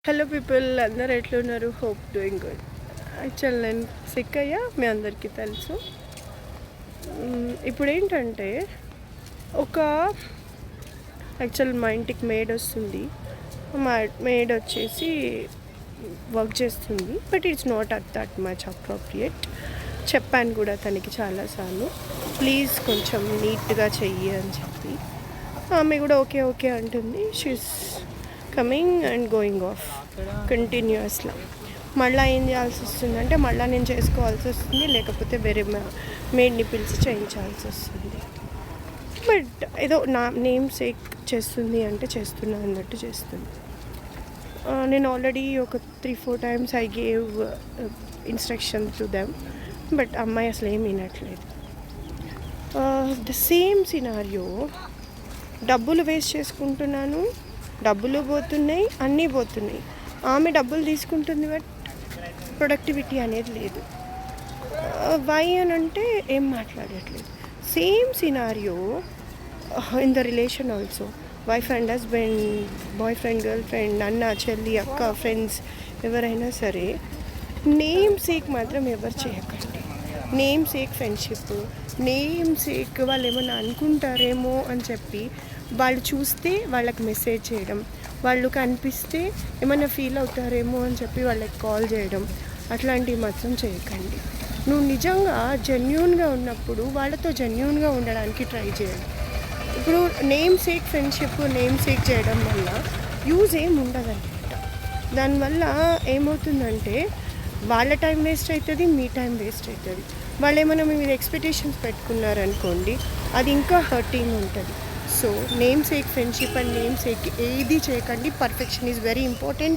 Hello people, అందరు ఎట్లున్నారు? Hope doing good. Actual నేను సిక్ అయ్యా, మీ అందరికీ తెలుసు. ఇప్పుడు ఏంటంటే ఒక యాక్చువల్ మా ఇంటికి మేడ్ వస్తుంది. మా మేడ్ వచ్చేసి వర్క్ చేస్తుంది, but it's not at that much appropriate. చెప్పాను కూడా తనకి చాలాసార్లు, ప్లీజ్ కొంచెం నీట్గా చెయ్యి అని చెప్పి. ఆమె కూడా ఓకే ఓకే అంటుంది. She's coming and going of కంటిన్యూస్గా. మళ్ళీ ఏం చేయాల్సి వస్తుంది అంటే మళ్ళీ నేను చేసుకోవాల్సి వస్తుంది, లేకపోతే వేరే మేడ్ని పిలిచి చేయించాల్సి వస్తుంది. బట్ ఏదో నా నేమ్ సేక్ చేస్తుంది అంటే చేస్తున్నా అన్నట్టు చేస్తుంది. నేను ఆల్రెడీ ఒక 3-4 times I gave instruction to them, but అమ్మాయి అసలు ఏం వినట్లేదు. ద సేమ్ సినారియో, డబ్బులు వేస్ట్ చేసుకుంటున్నాను, డబ్బులు పోతున్నాయి, అన్నీ పోతున్నాయి. ఆమె డబ్బులు తీసుకుంటుంది, బట్ ప్రొడక్టివిటీ అనేది లేదు. వై అని అంటే ఏం మాట్లాడట్లేదు. Same scenario in the relation also. Wife and husband, boy friend, girl friend, అన్న చెల్లి, అక్క, ఫ్రెండ్స్ ఎవరైనా సరే నేమ్ సేక్ మాత్రం ఎవరు చేయకండి. Name sake friendship, name sake వాళ్ళు ఏమన్నా అనుకుంటారేమో అని చెప్పి వాళ్ళు చూస్తే వాళ్ళకి మెసేజ్ చేయడం, వాళ్ళు కనిపిస్తే ఏమైనా ఫీల్ అవుతారేమో అని చెప్పి వాళ్ళకి కాల్ చేయడం, అట్లాంటివి మాత్రం చేయకండి. నువ్వు నిజంగా జెన్యూన్గా ఉన్నప్పుడు వాళ్ళతో జెన్యూన్గా ఉండడానికి ట్రై చేయండి. ఇప్పుడు name sake friendship, name sake చేయడం వల్ల యూజ్ ఏమి ఉండదన్నమాట. దానివల్ల ఏమవుతుందంటే వాళ్ళ టైం వేస్ట్ అవుతుంది, మీ టైం వేస్ట్ అవుతుంది. వాళ్ళు ఏమైనా మీ మీద ఎక్స్పెక్టేషన్స్ పెట్టుకున్నారనుకోండి, అది ఇంకా హర్టింగ్ ఉంటుంది. So name sake friendship and name sake ఏది చేయకండి. Perfection is very important.